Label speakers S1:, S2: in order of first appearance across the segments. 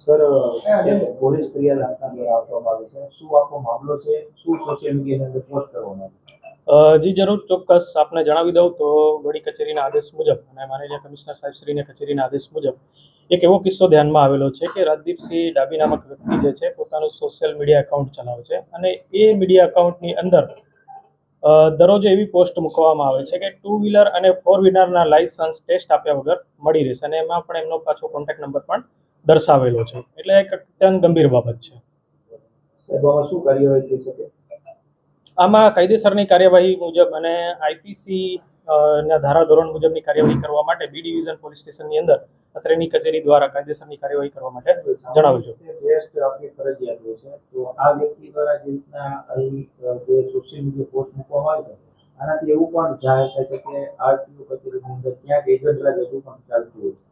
S1: Sir, police ફરિયાદ આપના દ્વારા આપવામાં આવી છે. શું આખો મામલો છે? શું સોશિયલ મીડિયાની અંદર પોસ્ટ કરવામાં
S2: જી જરૂર, ચોક્કસ આપને જણાવી દઉં તો વડી કચેરીના આદેશ મુજબ અને માનનીય કમિશનર સાહેબ શ્રીને કચેરીના આદેશ મુજબ એક એવો કિસ્સો ધ્યાનમાં આવેલો છે કે રાજદીપસિંહ ડાબી નામક વ્યક્તિ જે છે પોતાનું સોશિયલ મીડિયા એકાઉન્ટ ચલાવે છે અને એ મીડિયા એકાઉન્ટની અંદર દરરોજ એવી પોસ્ટ મૂકવામાં આવે છે કે 2 વ્હીલર અને 4 વ્હીલરના લાયસન્સ ટેસ્ટ આપ્યા વગર મળી રહેશે અને એમાં પણ એમનો પાછો કોન્ટેક્ટ નંબર પણ દર્શાવેલો છે. એટલે એક અત્યંત ગંભીર બાબત છે.
S1: સાહેબ, આમાં શું કાર્યવાહી થઈ શકે?
S2: આમાં કાયદેસરની કાર્યવાહી મુજબ અને આઈપીસી ના ધારાધોરણ મુજબની કાર્યવાહી કરવા માટે બી ડિવિઝન પોલીસ સ્ટેશનની અંદર અત્રેની કચેરી દ્વારા કાયદેસરની કાર્યવાહી કરવા માટે જણાવ્યું છે.
S1: ટેસ્ટ આપની ફરજિયાત હોય છે, તો આ વ્યક્તિ દ્વારા જે રીતના અહીં જે સોશિયલ મીડિયા પોસ્ટ મૂકવામાં આવે છે, આનાથી એવું પણ જાહેર થાય છે કે આરટીઓ કચેરીની અંદર ક્યાંક એજન્ટ રાજ હજુ પણ ચાલતું હોય છે.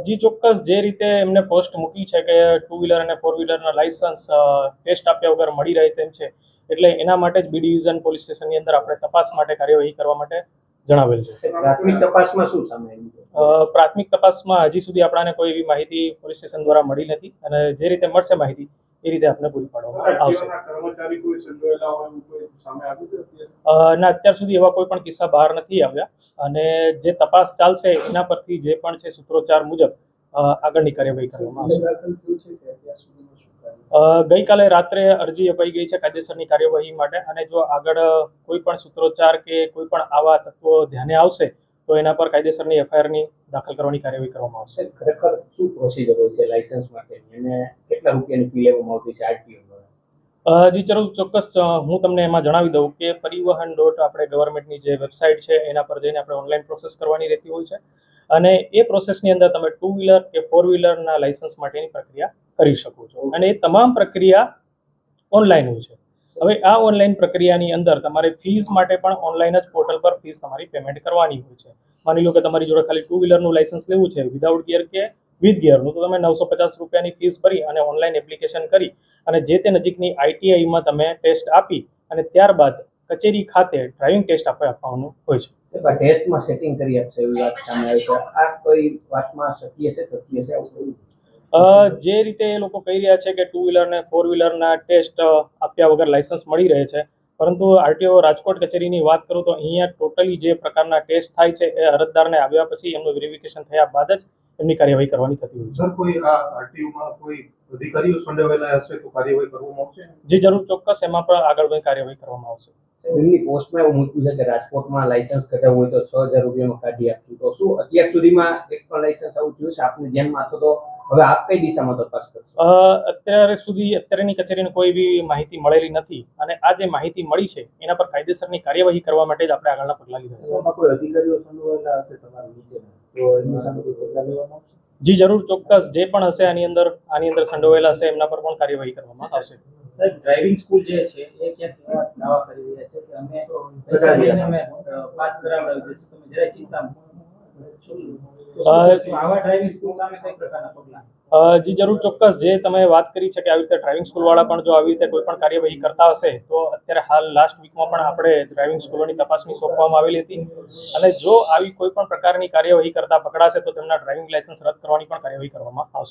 S2: જી ચોક્કસ, જે રીતે એમને પોસ્ટ મૂકી છે કે 2 વ્હીલર અને 4 વ્હીલરના લાયસન્સ ટેસ્ટ આપ્યા વગર મળી રહે તેમ છે, એટલે એના માટે જ બી ડિવિઝન પોલીસ સ્ટેશનની અંદર આપણે તપાસ માટે કાર્યવાહી કરવા માટે જણાવેલ છે.
S1: પ્રાથમિક તપાસમાં શું સામે આવ્યું છે?
S2: પ્રાથમિક તપાસમાં હજી સુધી આપણાને કોઈ એવી માહિતી પોલીસ સ્ટેશન દ્વારા મળી નથી અને જે રીતે મળશે માહિતી એ રીતે આપને પૂરી પાડવામાં આવશે. ના, અત્યાર સુધી એવા કોઈ પણ કિસ્સા બહાર નથી આવ્યા અને જે તપાસ ચાલશે એના પરથી જે પણ છે સૂત્રોચ્ચાર મુજબ આગળની કાર્યવાહી કરવામાં આવશે. ગઈકાલે રાત્રે અરજી અપાઈ ગઈ છે કાયદેસરની કાર્યવાહી માટે અને જો આગળ કોઈ પણ સૂત્રોચ્ચાર કે કોઈ પણ આવા તત્વો ધ્યાને આવશે તો એના પર કાયદેસરની એફઆઈઆરની દાખલ કરવાની કાર્યવાહી કરવામાં આવશે.
S1: ખરેખર શું પ્રોસિજર હોય છે લાયસન્સ માટેની અને કેટલા રૂપિયાની ફી લેવામાં આવતી છે આરટીઓ દ્વારા?
S2: જી જરૂર, ચોક્કસ હું તમને એમાં જણાવી દઉં કે પરિવહન ડોટ આપણે ગવર્મેન્ટની જે વેબસાઇટ છે એના પર જઈને આપણે ઓનલાઈન પ્રોસેસ કરવાની રહેતી હોય છે અને એ પ્રોસેસની અંદર તમે 2 વ્હીલર કે 4 વ્હીલરના લાયસન્સ માટેની પ્રક્રિયા કરી શકો છો અને એ તમામ પ્રક્રિયા ઓનલાઈન હોય છે. હવે આ ઓનલાઈન પ્રક્રિયાની અંદર તમારે ફીસ માટે પણ ઓનલાઈન જ પોર્ટલ પર ફીસ તમારી પેમેન્ટ કરવાની હોય છે. માની લો કે તમારી જોડે ખાલી 2 વ્હીલરનું લાયસન્સ લેવું છે વિધાઉટ ગિયર કે વિથ ગિયરનું, તો તમે 950 રૂપિયાની ફીસ ભરી અને ઓનલાઈન એપ્લિકેશન કરી અને જે તે નજીકની આઈટીઆઈમાં તમે ટેસ્ટ આપી અને ત્યારબાદ કચેરી ખાતે ડ્રાઇવિંગ ટેસ્ટ આપવાનું હોય છે.
S1: ટેસ્ટમાં સેટિંગ કરી આપશે એવી વાત સામે આવી છે. આ કોઈ વાતમાં શક્ય છે, તથ્ય છે આવું?
S2: જે રીતે એ લોકો કહી રહ્યા છે કે 2 વ્હીલર અને 4 વ્હીલરના ટેસ્ટ આપ્યા વગર લાયસન્સ મળી રહે છે, પરંતુ આરટીઓ રાજકોટ કચેરીની વાત કરું તો અહીંયા ટોટલી જે પ્રકારના ટેસ્ટ થાય છે એ અરજદારને આવ્યા પછી એમનું વેરિફિકેશન થયા બાદ જ એમની કાર્યવાહી કરવાની થતી હોય છે.
S3: સર, કોઈ આ આરટીઓમાં કોઈ અધિકારીઓ સંડોવાયેલા હશે તો કાર્યવાહી કરવામાં આવશે?
S2: જી જરૂર, ચોક્કસ એમાં પણ આગળ કાર્યવાહી કરવામાં આવશે.
S1: એમની પોસ્ટમાં એવું મૂક્યું છે કે રાજકોટમાં લાયસન્સ કઢાવવું હોય તો 6000 રૂપિયામાં કાઢી આપશું. તો શું અત્યાર સુધીમાં એક પણ લાયસન્સ આવું થયું છે આપની ધ્યાનમાં? તો હવે આપ કઈ દિશામાં તપાસ કરશો?
S2: અત્યારેની કચેરીને કોઈ બી માહિતી મળેલી નથી અને આ જે માહિતી મળી છે એના પર કાયદેસરની કાર્યવાહી કરવા માટે જ આપણે આગળના પગલાં લીધા છે.
S1: એમાં કોઈ અધિકારીઓ સંડોવાયેલા હશે તમારા નીચે, તો એમની સામે કોઈ પગલાં લેવામાં આવશે?
S2: જી જરૂર, ચોક્કસ જે પણ હશે આની અંદર સંડોવાયેલા હશે એમના પર પણ કાર્યવાહી કરવામાં આવશે.
S1: સાહેબ, ડ્રાઇવિંગ સ્કૂલ જે છે એ ક્યાંક દાવા કરી રહ્યા છે કે અમે પાસ કરાવડાવી દઈશું, તમે જરાય ચિંતા આવા ડ્રાઇવિંગ સ્કૂલ સામે કઈ પ્રકારના પગલાં?
S2: જી જરૂર, ચોક્કસ જે તમે વાત કરી છે કે આવી રીતે ડ્રાઇવિંગ સ્કૂલવાળા પણ જો આવી રીતે કોઈ પણ કાર્યવાહી કરતા હશે તો અત્યારે હાલ લાસ્ટ વીકમાં પણ આપણે ડ્રાઇવિંગ સ્કૂલોની તપાસણી સોંપવામાં આવેલી હતી અને જો આવી કોઈ પણ પ્રકારની કાર્યવાહી કરતા પકડાશે તો તેમના ડ્રાઇવિંગ લાયસન્સ રદ કરવાની પણ કાર્યવાહી કરવામાં આવશે.